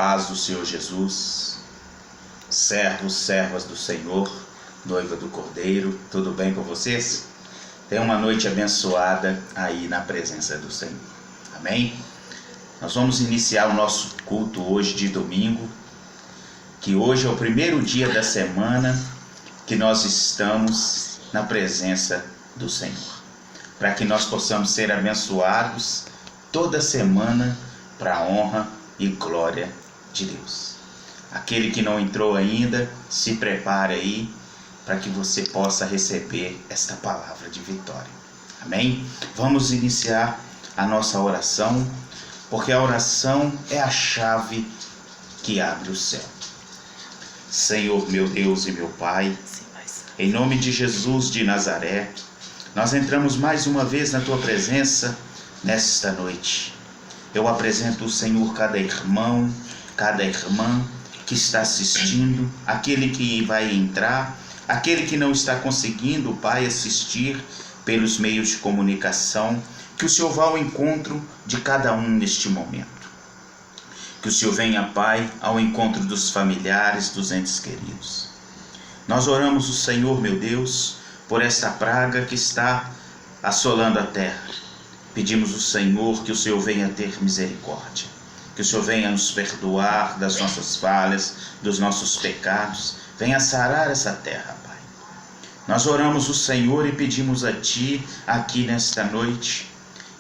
paz do Senhor Jesus, servos, servas do Senhor, noiva do Cordeiro, tudo bem com vocês? Tenha uma noite abençoada aí na presença do Senhor, amém? Nós vamos iniciar o nosso culto hoje de domingo, que hoje é o primeiro dia da semana que nós estamos na presença do Senhor, para que nós possamos ser abençoados toda semana para a honra e glória de Deus. Aquele que não entrou ainda, se prepare aí para que você possa receber esta palavra de vitória. Amém? Vamos iniciar a nossa oração, porque a oração é a chave que abre o céu. Senhor, meu Deus e meu Pai, em nome de Jesus de Nazaré, nós entramos mais uma vez na Tua presença nesta noite. Eu apresento o Senhor cada irmão, cada irmã que está assistindo, aquele que vai entrar, aquele que não está conseguindo, Pai, assistir pelos meios de comunicação, que o Senhor vá ao encontro de cada um neste momento. Que o Senhor venha, Pai, ao encontro dos familiares, dos entes queridos. Nós oramos o Senhor, meu Deus, por esta praga que está assolando a terra. Pedimos ao Senhor que o Senhor venha ter misericórdia, que o Senhor venha nos perdoar das nossas falhas, dos nossos pecados, venha sarar essa terra, Pai. Nós oramos o Senhor e pedimos a Ti, aqui nesta noite,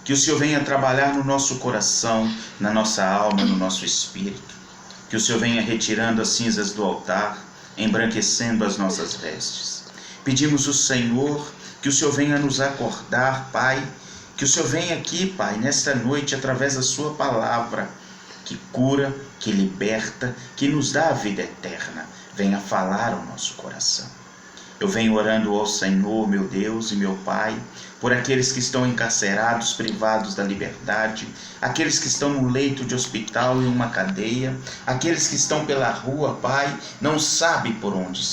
que o Senhor venha trabalhar no nosso coração, na nossa alma, no nosso espírito, que o Senhor venha retirando as cinzas do altar, embranquecendo as nossas vestes. Pedimos ao Senhor que o Senhor venha nos acordar, Pai, que o Senhor venha aqui, Pai, nesta noite, através da Sua palavra, que cura, que liberta, que nos dá a vida eterna. Venha falar ao nosso coração. Eu venho orando ao Senhor, meu Deus e meu Pai, por aqueles que estão encarcerados, privados da liberdade, aqueles que estão no leito de hospital, em uma cadeia, aqueles que estão pela rua, Pai, não sabem por onde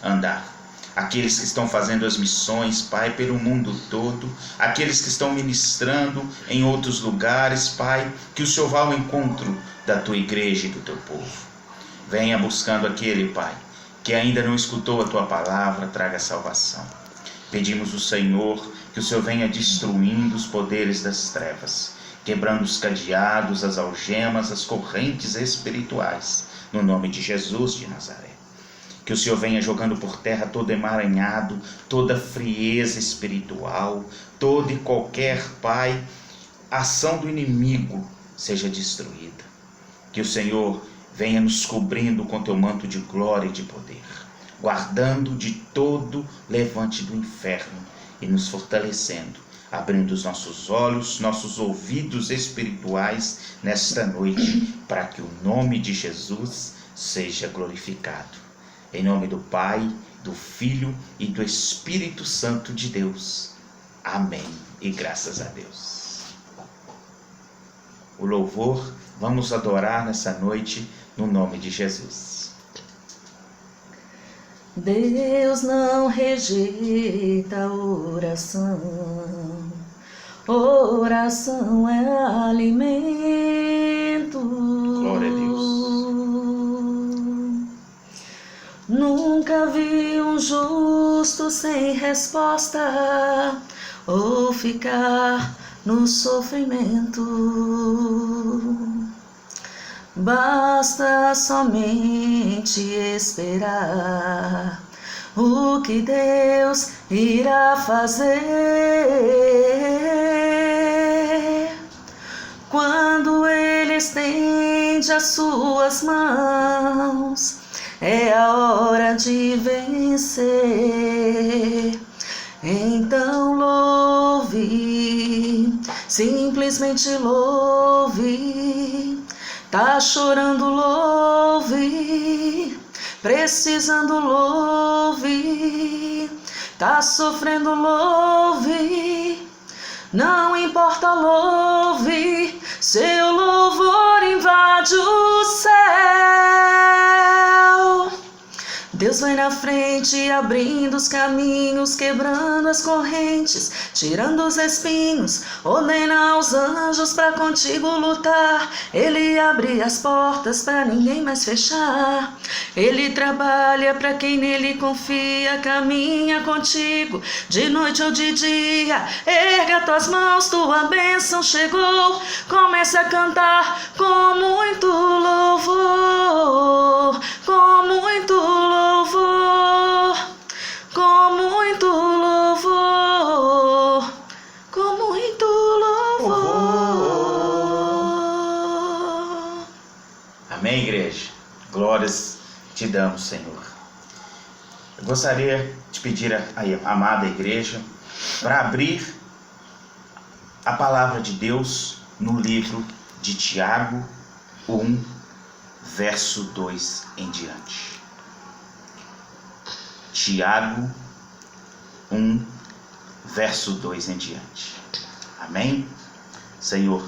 andar. Aqueles que estão fazendo as missões, Pai, pelo mundo todo, aqueles que estão ministrando em outros lugares, Pai, que o Senhor vá ao encontro da Tua igreja e do Teu povo. Venha buscando aquele, Pai, que ainda não escutou a Tua palavra, traga salvação. Pedimos ao Senhor que o Senhor venha destruindo os poderes das trevas, quebrando os cadeados, as algemas, as correntes espirituais, no nome de Jesus de Nazaré. Que o Senhor venha jogando por terra todo emaranhado, toda frieza espiritual, toda e qualquer, Pai, ação do inimigo seja destruída. Que o Senhor venha nos cobrindo com Teu manto de glória e de poder, guardando de todo levante do inferno e nos fortalecendo, abrindo os nossos olhos, nossos ouvidos espirituais nesta noite, para que o nome de Jesus seja glorificado. Em nome do Pai, do Filho e do Espírito Santo de Deus. Amém. E graças a Deus. O louvor, vamos adorar nessa noite no nome de Jesus. Deus não rejeita a oração. Oração é alimento. Glória a Deus. Nunca vi um justo sem resposta ou ficar no sofrimento. Basta somente esperar o que Deus irá fazer. Quando Ele estende as suas mãos, é a hora de vencer. Então louve, simplesmente louve. Tá chorando, louve. Precisando, louve. Tá sofrendo, louve. Não importa, louve. Seu louvor invade o céu. Deus vai na frente, abrindo os caminhos, quebrando as correntes, tirando os espinhos, ordena aos anjos para contigo lutar. Ele abre as portas para ninguém mais fechar. Ele trabalha para quem nele confia, caminha contigo, de noite ou de dia. Erga tuas mãos, tua bênção chegou. Comece a cantar com muito louvor, com muito louvor, com muito louvor, com muito louvor. Amém, igreja? Glórias te damos, Senhor. Eu gostaria de pedir à amada igreja para abrir a palavra de Deus no livro de Tiago 1, verso 2 em diante. Tiago 1, verso 2 em diante. Amém? Senhor,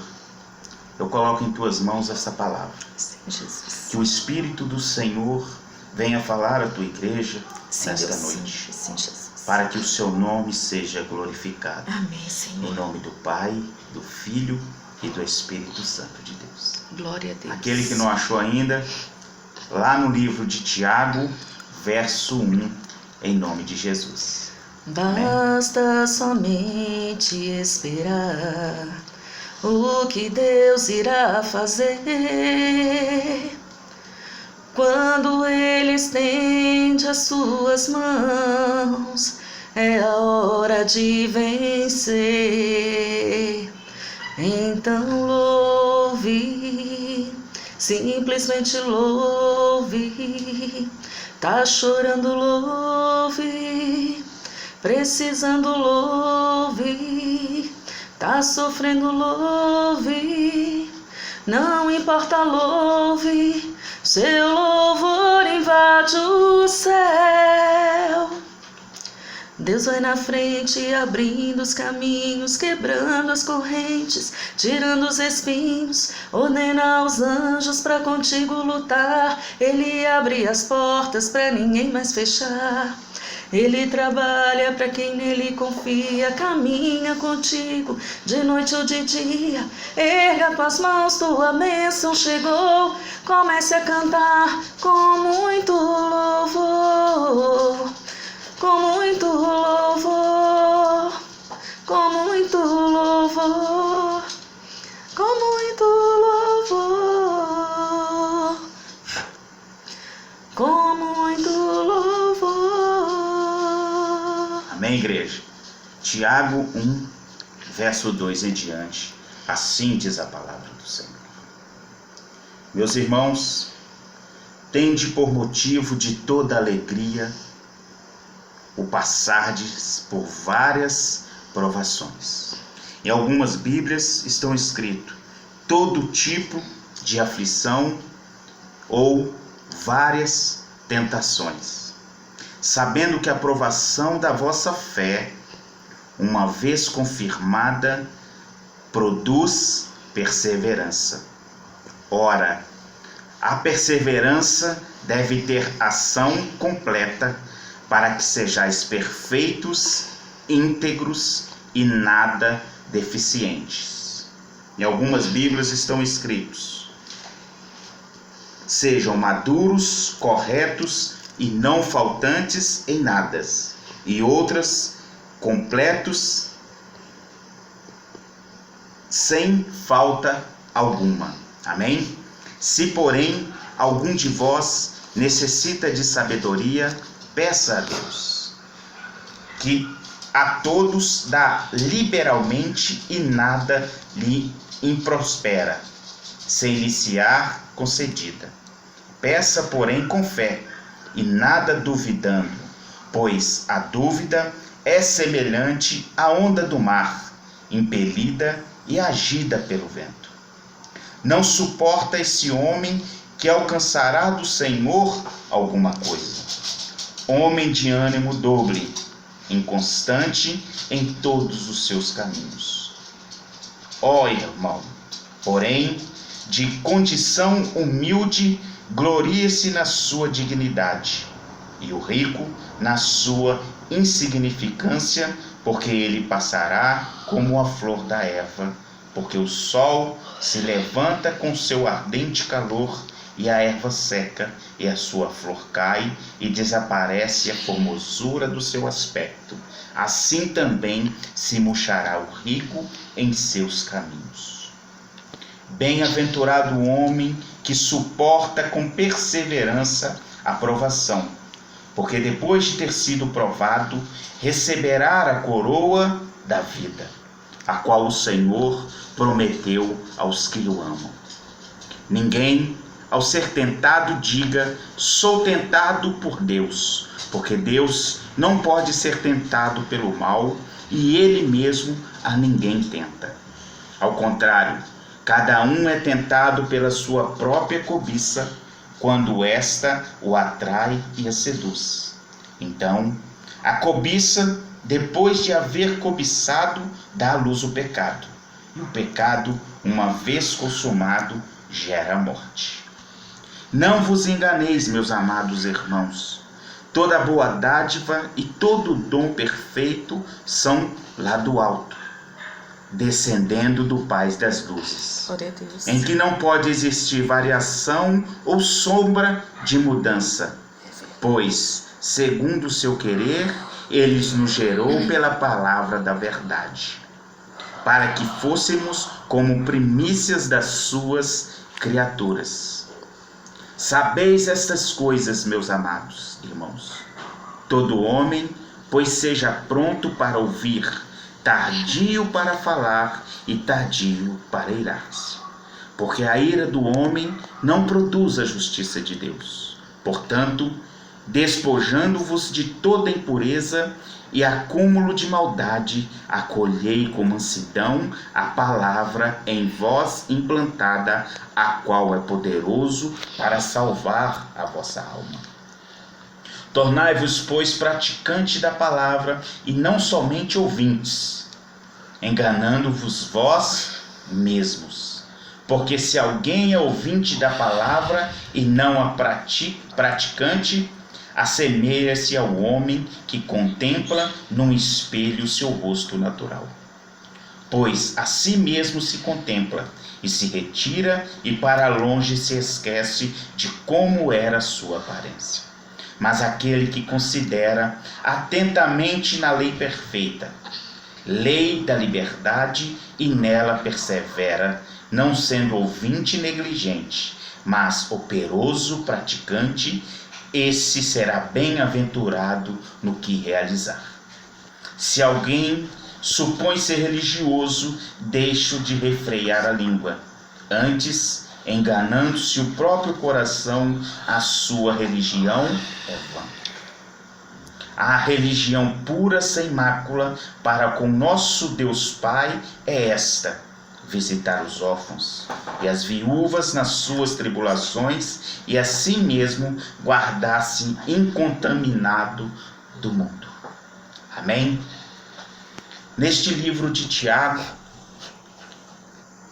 eu coloco em tuas mãos essa palavra. Sim, Jesus. Que o Espírito do Senhor venha falar à tua igreja nesta noite. Sim, Jesus. Para que o seu nome seja glorificado. Amém, Senhor. Em nome do Pai, do Filho e do Espírito Santo de Deus. Glória a Deus. Aquele que não achou ainda, lá no livro de Tiago, verso 1, em nome de Jesus. Basta somente esperar o que Deus irá fazer. Quando Ele estende as suas mãos, é a hora de vencer. Então louve, simplesmente louve. Tá chorando, louve. Precisando, louve. Tá sofrendo, louve. Não importa, louve. Seu louvor invade o céu. Deus vai na frente, abrindo os caminhos, quebrando as correntes, tirando os espinhos, ordena aos anjos para contigo lutar. Ele abre as portas para ninguém mais fechar. Ele trabalha para quem nele confia, caminha contigo, de noite ou de dia. Erga tuas mãos, tua bênção chegou. Comece a cantar com muito louvor, com muito louvor, com muito louvor, com muito louvor, com muito louvor. Amém, igreja? Tiago 1, verso 2 em diante. Assim diz a palavra do Senhor. Meus irmãos, tende por motivo de toda alegria o passardes por várias provações. Em algumas Bíblias estão escrito todo tipo de aflição ou várias tentações, sabendo que a provação da vossa fé, uma vez confirmada, produz perseverança. Ora, a perseverança deve ter ação completa, para que sejais perfeitos, íntegros e nada deficientes. Em algumas Bíblias estão escritos: sejam maduros, corretos e não faltantes em nada. E outras, completos, sem falta alguma. Amém? Se, porém, algum de vós necessita de sabedoria, peça a Deus, que a todos dá liberalmente e nada lhe improspera, sem lhe ser concedida. Peça, porém, com fé, e nada duvidando, pois a dúvida é semelhante à onda do mar, impelida e agida pelo vento. Não suporta esse homem que alcançará do Senhor alguma coisa. Homem de ânimo dobre, inconstante em todos os seus caminhos. Ó irmão, porém, de condição humilde, glorie-se na sua dignidade, e o rico na sua insignificância, porque ele passará como a flor da erva, porque o sol se levanta com seu ardente calor, e a erva seca, e a sua flor cai, e desaparece a formosura do seu aspecto. Assim também se murchará o rico em seus caminhos. Bem-aventurado o homem que suporta com perseverança a provação, porque depois de ter sido provado, receberá a coroa da vida, a qual o Senhor prometeu aos que o amam. Ninguém, ao ser tentado, diga: sou tentado por Deus, porque Deus não pode ser tentado pelo mal, e Ele mesmo a ninguém tenta. Ao contrário, cada um é tentado pela sua própria cobiça, quando esta o atrai e a seduz. Então, a cobiça, depois de haver cobiçado, dá à luz o pecado. E o pecado, uma vez consumado, gera a morte. Não vos enganeis, meus amados irmãos. Toda boa dádiva e todo dom perfeito são lá do alto, descendendo do Pai das luzes, Glória a Deus. em que não pode existir variação ou sombra de mudança, pois, segundo o seu querer, Ele nos gerou pela palavra da verdade, para que fôssemos como primícias das suas criaturas. Sabeis estas coisas, meus amados irmãos. Todo homem, pois, seja pronto para ouvir, tardio para falar e tardio para irar-se. Porque a ira do homem não produz a justiça de Deus. Portanto, despojando-vos de toda impureza e acúmulo de maldade, acolhei com mansidão a palavra em vós implantada, a qual é poderoso para salvar a vossa alma. Tornai-vos, pois, praticantes da palavra e não somente ouvintes, enganando-vos vós mesmos. Porque se alguém é ouvinte da palavra e não a praticante, assemelha-se ao homem que contempla num espelho seu rosto natural. Pois a si mesmo se contempla e se retira e para longe se esquece de como era a sua aparência. Mas aquele que considera atentamente na lei perfeita, lei da liberdade, e nela persevera, não sendo ouvinte negligente, mas operoso praticante, esse será bem-aventurado no que realizar. Se alguém supõe ser religioso, deixe de refrear a língua. Antes, enganando-se o próprio coração, a sua religião é vã. A religião pura, sem mácula, para com nosso Deus Pai é esta: visitar os órfãos e as viúvas nas suas tribulações, e assim mesmo guardar-se incontaminado do mundo. Amém? Neste livro de Tiago,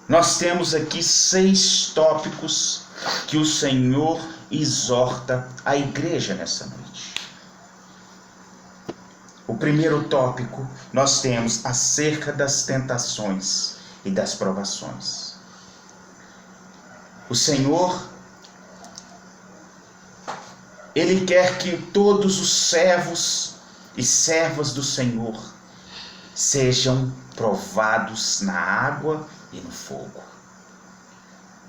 nós temos aqui 6 tópicos que o Senhor exorta a igreja nessa noite. O primeiro tópico nós temos acerca das tentações e das provações. O Senhor, Ele quer que todos os servos e servas do Senhor sejam provados na água e no fogo,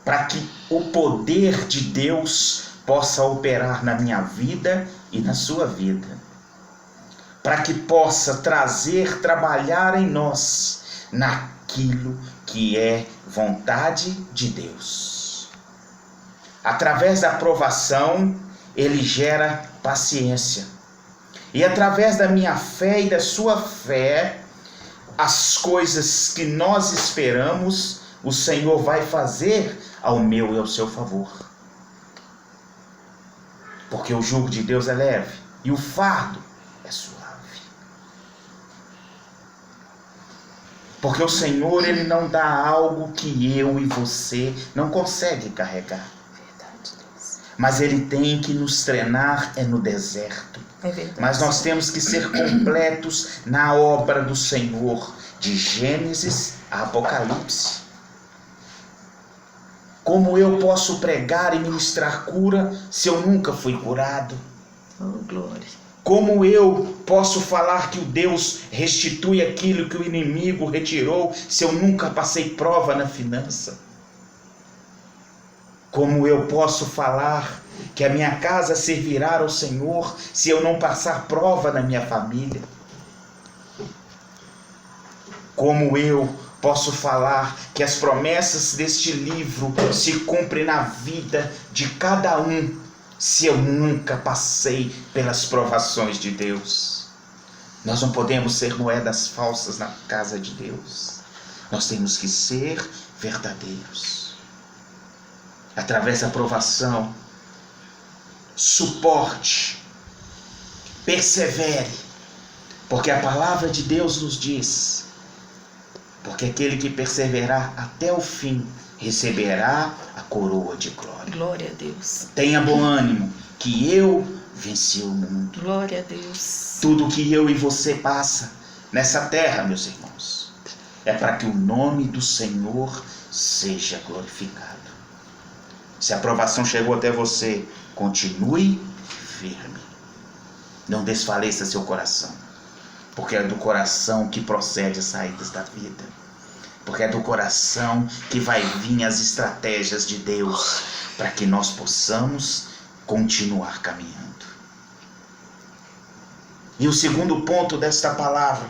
para que o poder de Deus possa operar na minha vida e na sua vida, para que possa trabalhar em nós naquilo que é vontade de Deus. Através da provação, Ele gera paciência. E através da minha fé e da sua fé, as coisas que nós esperamos, o Senhor vai fazer ao meu e ao seu favor. Porque o jugo de Deus é leve e o fardo é suave. Porque o Senhor, Ele não dá algo que eu e você não conseguem carregar. mas Ele tem que nos treinar no deserto. É verdade. Mas nós temos que ser completos na obra do Senhor, de Gênesis a Apocalipse. Como eu posso pregar e ministrar cura se eu nunca fui curado? Oh, glória. Como eu posso falar que o Deus restitui aquilo que o inimigo retirou se eu nunca passei prova na finança? Como eu posso falar que a minha casa servirá ao Senhor se eu não passar prova na minha família? Como eu posso falar que as promessas deste livro se cumprem na vida de cada um se eu nunca passei pelas provações de Deus? Nós não podemos ser moedas falsas na casa de Deus. Nós temos que ser verdadeiros. Através da provação, suporte, persevere, porque a palavra de Deus nos diz: porque aquele que perseverar até o fim receberá a coroa de glória. Glória a Deus. Tenha bom ânimo, que eu venci o mundo. Glória a Deus. Tudo que eu e você passa nessa terra, meus irmãos, é para que o nome do Senhor seja glorificado. Se a provação chegou até você, continue firme. Não desfaleça seu coração, porque é do coração que procede as saídas da vida. Porque é do coração que vai vir as estratégias de Deus para que nós possamos continuar caminhando. E o segundo ponto desta palavra,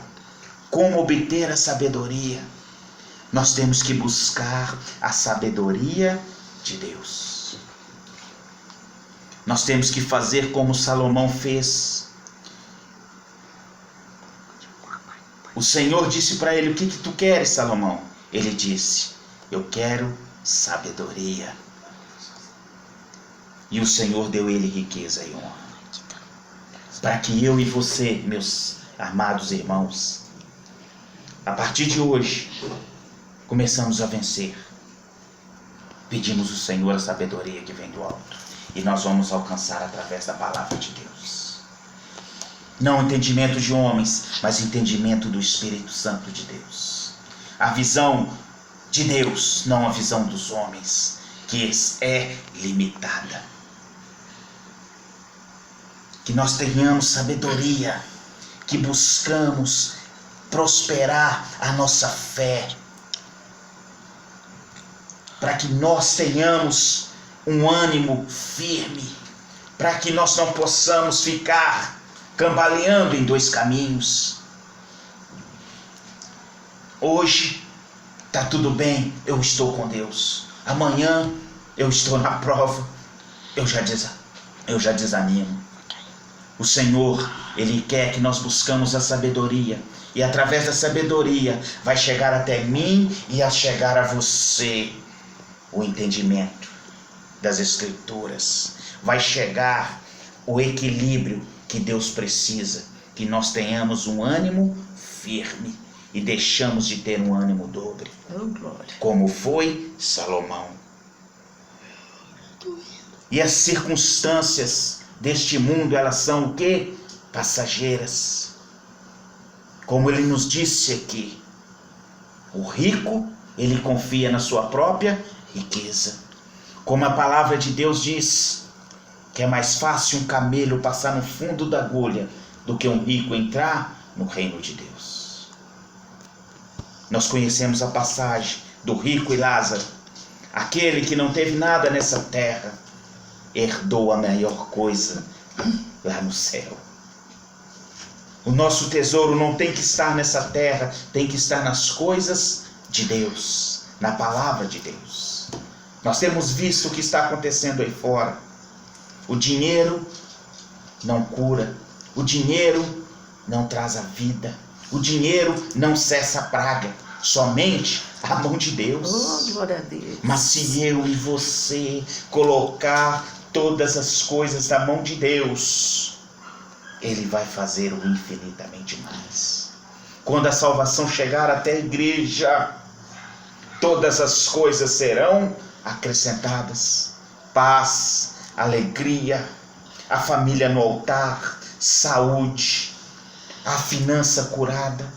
como obter a sabedoria? Nós temos que buscar a sabedoria de Deus. Nós temos que fazer como Salomão fez. O Senhor disse para ele: o que tu queres, Salomão? Ele disse: eu quero sabedoria. E o Senhor deu ele riqueza e honra. Para que eu e você, meus amados irmãos, a partir de hoje, começamos a vencer. Pedimos ao Senhor a sabedoria que vem do alto. E nós vamos alcançar através da palavra de Deus. Não entendimento de homens, mas entendimento do Espírito Santo de Deus. A visão de Deus, não a visão dos homens, que é limitada. Que nós tenhamos sabedoria, que buscamos prosperar a nossa fé, para que nós tenhamos um ânimo firme, para que nós não possamos ficar cambaleando em dois caminhos. Hoje está tudo bem, eu estou com Deus. Amanhã eu estou na prova, eu já desanimo. O Senhor, Ele quer que nós buscamos a sabedoria. E através da sabedoria vai chegar até mim e a chegar a você o entendimento das Escrituras. Vai chegar o equilíbrio que Deus precisa. Que nós tenhamos um ânimo firme e deixamos de ter um ânimo dobre. Oh, glória. Como foi Salomão. E as circunstâncias deste mundo, elas são o quê? Passageiras. Como ele nos disse aqui, o rico, ele confia na sua própria riqueza. Como a palavra de Deus diz, que é mais fácil um camelo passar no fundo da agulha do que um rico entrar no reino de Deus. Nós conhecemos a passagem do rico e Lázaro. Aquele que não teve nada nessa terra, herdou a maior coisa lá no céu. O nosso tesouro não tem que estar nessa terra, tem que estar nas coisas de Deus, na palavra de Deus. Nós temos visto o que está acontecendo aí fora. O dinheiro não cura, o dinheiro não traz a vida, o dinheiro não cessa a praga, somente a mão de Deus. Oh, glória a Deus. Mas se eu e você colocar todas as coisas na mão de Deus, Ele vai fazer o infinitamente mais. Quando a salvação chegar até a igreja, todas as coisas serão acrescentadas. Paz, alegria, a família no altar, saúde, a finança curada.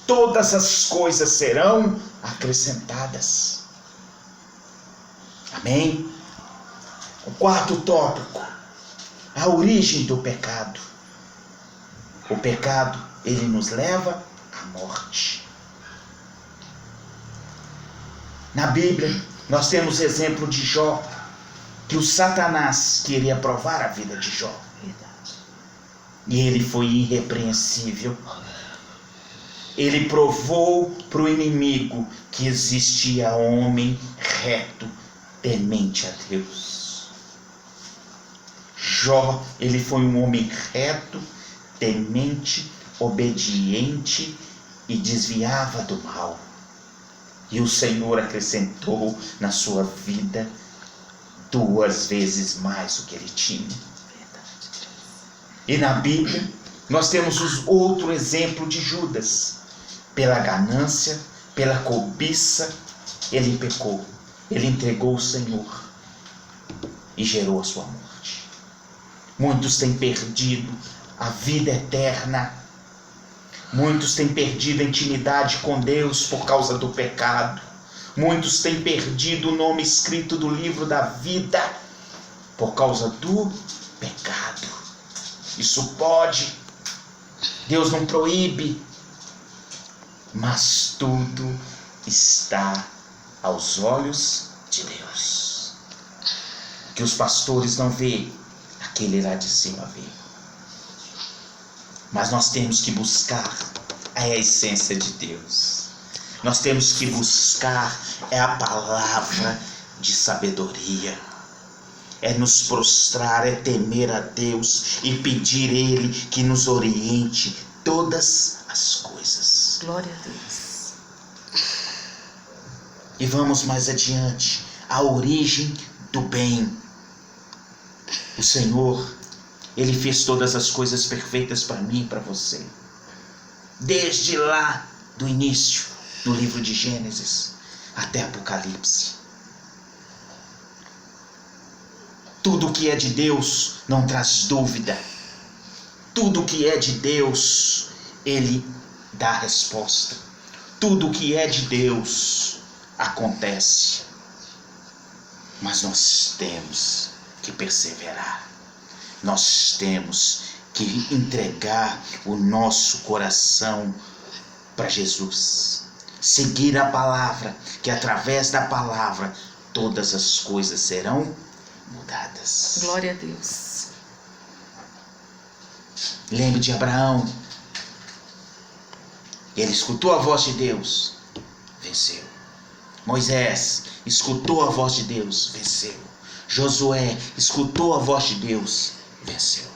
Todas as coisas serão acrescentadas. Amém? O quarto tópico, a origem do pecado. O pecado, ele nos leva à morte. Na Bíblia, nós temos exemplo de Jó, que o Satanás queria provar a vida de Jó. E ele foi irrepreensível. Ele provou para o inimigo que existia homem reto, temente a Deus. Jó, ele foi um homem reto, temente, obediente e desviava do mal. E o Senhor acrescentou na sua vida 2 vezes mais do que ele tinha. E na Bíblia, nós temos outro exemplo de Judas. Pela ganância, pela cobiça, ele pecou. Ele entregou o Senhor e gerou a sua morte. Muitos têm perdido a vida eterna. Muitos têm perdido a intimidade com Deus por causa do pecado. Muitos têm perdido o nome escrito do livro da vida por causa do pecado. Isso pode. Deus não proíbe. Mas tudo está aos olhos de Deus. O que os pastores não veem, aquele lá de cima vê. Mas nós temos que buscar a essência de Deus. Nós temos que buscar a palavra de sabedoria. É nos prostrar, é temer a Deus e pedir Ele que nos oriente todas as coisas. Glória a Deus. E vamos mais adiante. A origem do bem. O Senhor, Ele fez todas as coisas perfeitas para mim e para você. Desde lá do início, no livro de Gênesis, até Apocalipse. Tudo que é de Deus não traz dúvida. Tudo que é de Deus, Ele dá a resposta. Tudo que é de Deus acontece. Mas nós temos que perseverar. Nós temos que entregar o nosso coração para Jesus. Seguir a palavra, que através da palavra todas as coisas serão mudadas. Glória a Deus. Lembre de Abraão. Ele escutou a voz de Deus, venceu. Moisés escutou a voz de Deus, venceu. Josué escutou a voz de Deus, venceu.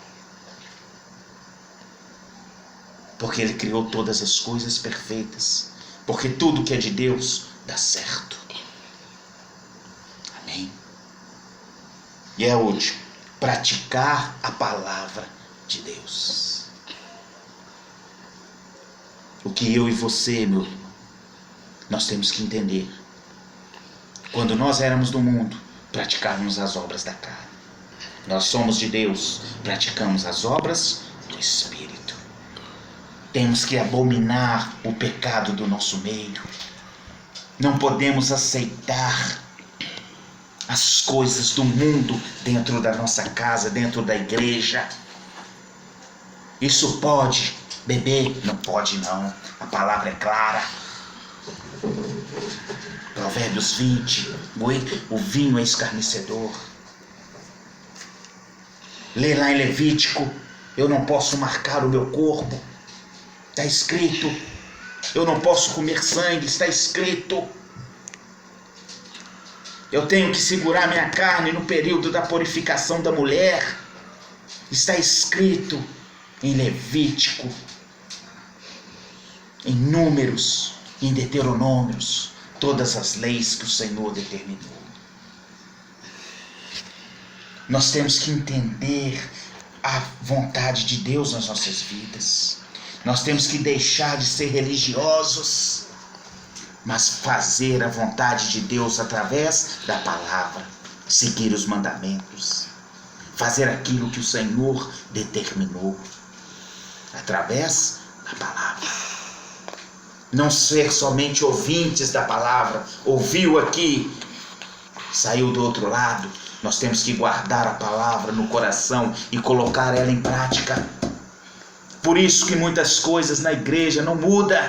Porque ele criou todas as coisas perfeitas. Porque tudo que é de Deus dá certo. Amém? E é último, praticar a palavra de Deus. O que eu e você, meu irmão, nós temos que entender. Quando nós éramos do mundo, praticávamos as obras da carne. Nós somos de Deus, praticamos as obras do Espírito. Temos que abominar o pecado do nosso meio. Não podemos aceitar as coisas do mundo dentro da nossa casa, dentro da igreja. Isso pode, beber? Não pode não. A palavra é clara. Provérbios 20, o vinho é escarnecedor. Lê lá em Levítico, eu não posso marcar o meu corpo. Está escrito. Eu não posso comer sangue, está escrito. Eu tenho que segurar minha carne no período da purificação da mulher. Está escrito em Levítico, em Números, em Deuteronômios, todas as leis que o Senhor determinou. Nós temos que entender a vontade de Deus nas nossas vidas. Nós temos que deixar de ser religiosos, mas fazer a vontade de Deus através da palavra, seguir os mandamentos. fazer aquilo que o Senhor determinou, através da palavra. Não ser somente ouvintes da palavra, ouviu aqui, saiu do outro lado. Nós temos que guardar a palavra no coração e colocar ela em prática. Por isso que muitas coisas na igreja não mudam,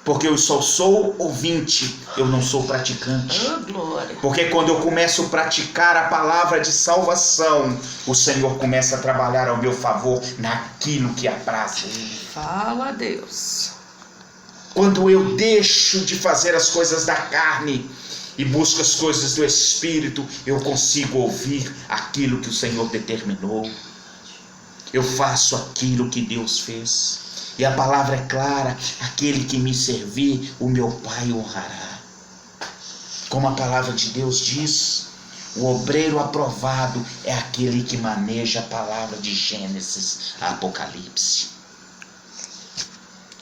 porque eu só sou ouvinte, eu não sou praticante. Oh, glória. Porque quando eu começo a praticar a palavra de salvação, o Senhor começa a trabalhar ao meu favor naquilo que apraz Ele. Fala a Deus. Quando eu deixo de fazer as coisas da carne e busco as coisas do Espírito, eu consigo ouvir aquilo que o Senhor determinou. Eu faço aquilo que Deus fez. E a palavra é clara: aquele que me servir, o meu Pai honrará. Como a palavra de Deus diz, o obreiro aprovado é aquele que maneja a palavra de Gênesis a Apocalipse.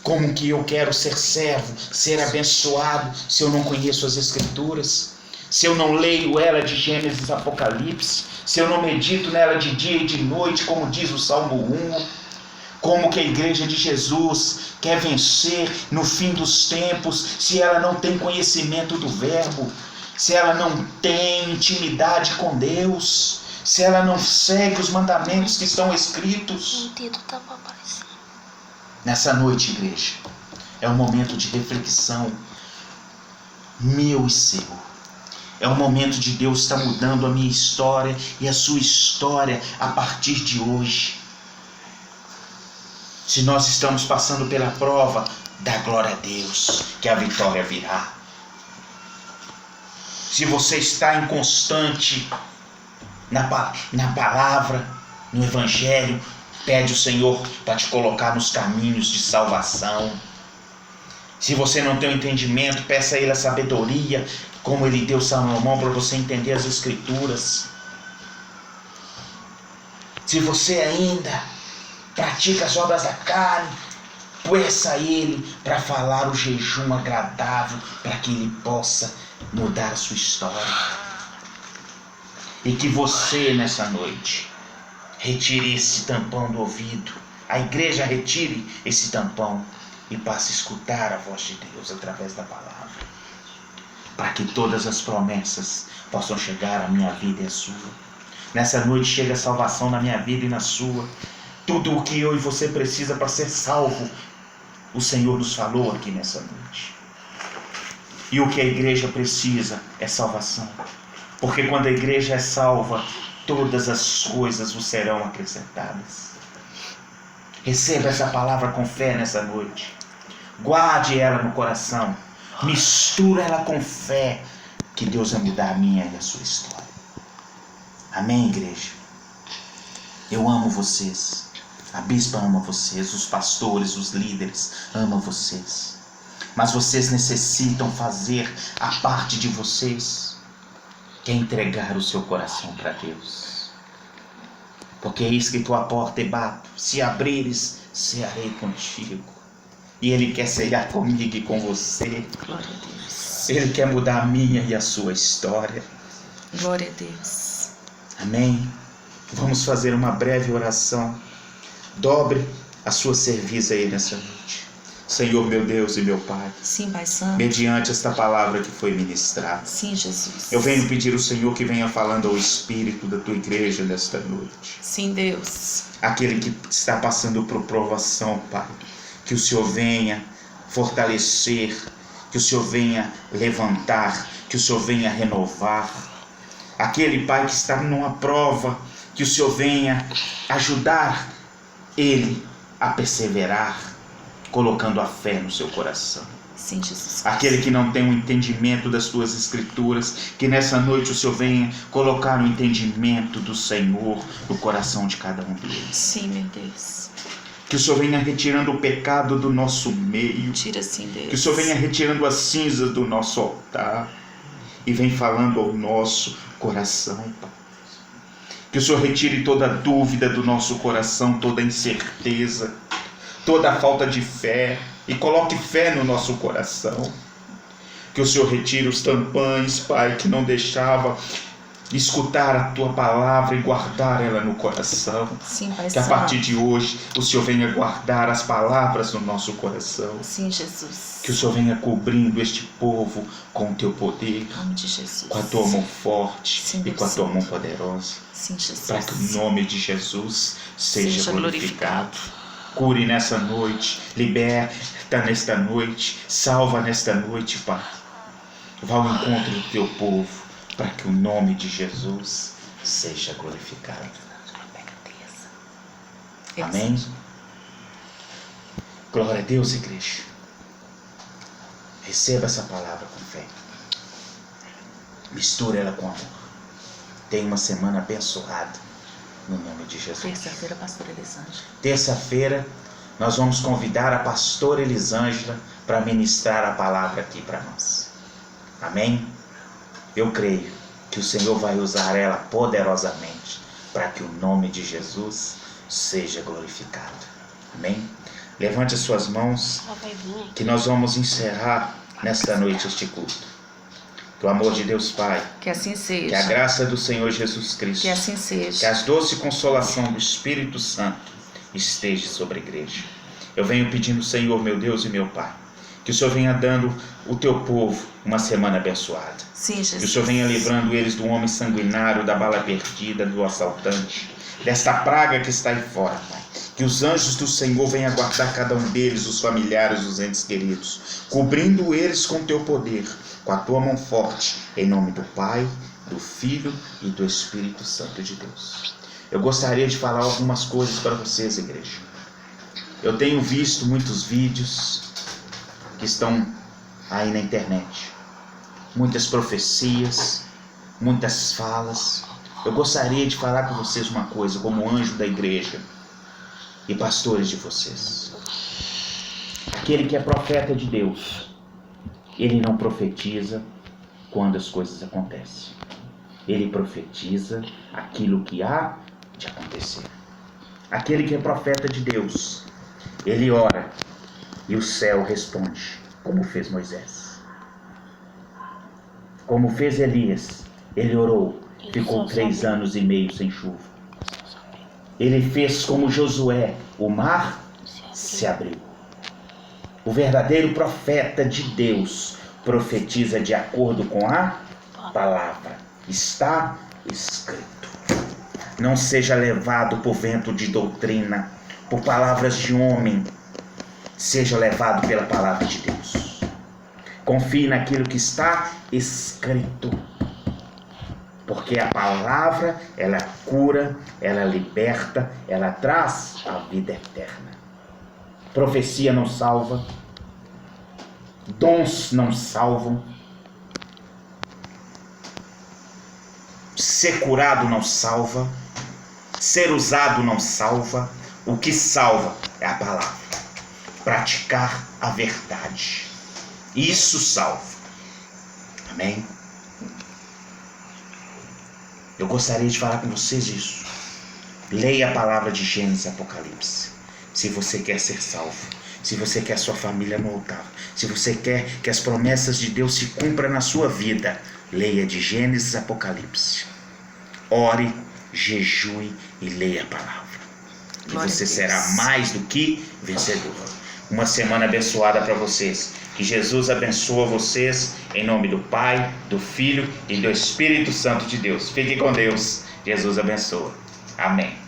Como que eu quero ser servo, ser abençoado, se eu não conheço as Escrituras? Se eu não leio ela de Gênesis a Apocalipse? Se eu não medito nela de dia e de noite, como diz o Salmo 1? Como que a igreja de Jesus quer vencer no fim dos tempos, se ela não tem conhecimento do verbo, se ela não tem intimidade com Deus, se ela não segue os mandamentos que estão escritos? O dedo estava aparecendo. Nessa noite, igreja, é um momento de reflexão meu e seu. É um momento de Deus estar mudando a minha história e a sua história a partir de hoje. Se nós estamos passando pela prova, dá glória a Deus, que a vitória virá. Se você está inconstante na palavra, no Evangelho, pede o Senhor para te colocar nos caminhos de salvação. Se você não tem o entendimento, peça a Ele a sabedoria, como Ele deu Salomão, para você entender as Escrituras. Se você ainda pratica as obras da carne, peça a Ele para falar o jejum agradável, para que Ele possa mudar a sua história. E que você, nessa noite, retire esse tampão do ouvido. A igreja retire esse tampão e passe a escutar a voz de Deus através da palavra, para que todas as promessas possam chegar à minha vida e à sua. Nessa noite chega a salvação na minha vida e na sua. Tudo o que eu e você precisa para ser salvo, o Senhor nos falou aqui nessa noite. E o que a igreja precisa é salvação. Porque quando a igreja é salva, todas as coisas vos serão acrescentadas. Receba essa palavra com fé nessa noite. Guarde ela no coração. Mistura ela com fé, que Deus vai mudar a minha e a sua história. Amém, igreja? Eu amo vocês. A bispa ama vocês. Os pastores, os líderes amam vocês. Mas vocês necessitam fazer a parte de vocês, que é entregar o seu coração para Deus. Porque é escrito: a porta e bato, se abrires, cearei contigo. E Ele quer cear comigo e com você. Glória a Deus. Ele quer mudar a minha e a sua história. Glória a Deus. Amém? Vamos fazer uma breve oração. Dobre a sua serviço aí nessa noite. Senhor, meu Deus e meu Pai, Sim, Pai Santo. mediante esta palavra que foi ministrada, Sim, Jesus. eu venho pedir ao Senhor que venha falando ao Espírito da Tua igreja nesta noite. Sim, Deus. Aquele que está passando por provação, Pai, que o Senhor venha fortalecer, que o Senhor venha levantar, que o Senhor venha renovar. Aquele, Pai, que está numa prova, que o Senhor venha ajudar ele a perseverar, colocando a fé no seu coração. Sim, Jesus. Aquele que não tem o entendimento das Tuas Escrituras, que nessa noite o Senhor venha colocar o entendimento do Senhor no coração de cada um deles. Sim, meu Deus. Que o Senhor venha retirando o pecado do nosso meio. Tira, sim, Deus. Que o Senhor venha retirando as cinzas do nosso altar e vem falando ao nosso coração, Pai. Que o Senhor retire toda dúvida do nosso coração, toda incerteza, toda falta de fé, e coloque fé no nosso coração. Que o Senhor retire os tampões, Pai, que não deixava escutar a tua palavra e guardar ela no coração. Sim, Pai Que a Santo. partir de hoje o Senhor venha guardar as palavras no nosso coração. Sim, Jesus. Que o Senhor venha cobrindo este povo com o teu poder, Em nome de Jesus. com a tua mão forte Sim, e com a tua Senhor. mão poderosa. Sim, Jesus. Para que o nome de Jesus seja Seja glorificado. Cure nessa noite, liberta nesta noite, salva nesta noite, Pai. Vá ao encontro do teu povo, para que o nome de Jesus seja glorificado. Amém? Glória a Deus, igreja. Receba essa palavra com fé. Misture ela com amor. Tenha uma semana abençoada, no nome de Jesus. Terça-feira, pastora Elisângela. Terça-feira, nós vamos convidar a pastora Elisângela para ministrar a palavra aqui para nós. Amém? Eu creio que o Senhor vai usar ela poderosamente para que o nome de Jesus seja glorificado. Amém? Levante as suas mãos, que nós vamos encerrar nesta noite este culto. Que o amor de Deus Pai, Que assim seja. que a graça do Senhor Jesus Cristo, Que assim que seja. a doce consolação do Espírito Santo esteja sobre a igreja. Eu venho pedindo, Senhor, meu Deus e meu Pai, que o Senhor venha dando o teu povo uma semana abençoada. Sim, Que o Jesus. Senhor venha livrando eles do homem sanguinário, da bala perdida, do assaltante, desta praga que está aí fora, Pai. Que os anjos do Senhor venham guardar cada um deles, os familiares, os entes queridos, cobrindo eles com teu poder, com a tua mão forte, em nome do Pai, do Filho e do Espírito Santo de Deus. Eu gostaria de falar algumas coisas para vocês, igreja. Eu tenho visto muitos vídeos que estão aí na internet, muitas profecias, muitas falas. Eu gostaria de falar com vocês uma coisa, como anjo da igreja e pastores de vocês. Aquele que é profeta de Deus, ele não profetiza quando as coisas acontecem. Ele profetiza aquilo que há de acontecer. Aquele que é profeta de Deus, ele ora e o céu responde, como fez Moisés. Como fez Elias, ele orou, ficou 3 anos e meio sem chuva. Ele fez como Josué, o mar se abriu. O verdadeiro profeta de Deus profetiza de acordo com a palavra. Está escrito. Não seja levado por vento de doutrina, por palavras de homem. Seja levado pela palavra de Deus. Confie naquilo que está escrito. Porque a palavra, ela cura, ela liberta, ela traz a vida eterna. Profecia não salva. Dons não salvam. Ser curado não salva. Ser usado não salva. O que salva é a palavra. Praticar a verdade. Isso salva. Amém? Eu gostaria de falar com vocês isso. Leia a palavra de Gênesis e Apocalipse. Se você quer ser salvo. Se você quer a sua família no altar. Se você quer que as promessas de Deus se cumpram na sua vida. Leia de Gênesis e Apocalipse. Ore, jejue e leia a palavra. E você será mais do que vencedor. Uma semana abençoada para vocês. Que Jesus abençoe vocês em nome do Pai, do Filho e do Espírito Santo de Deus. Fique com Deus. Jesus abençoe. Amém.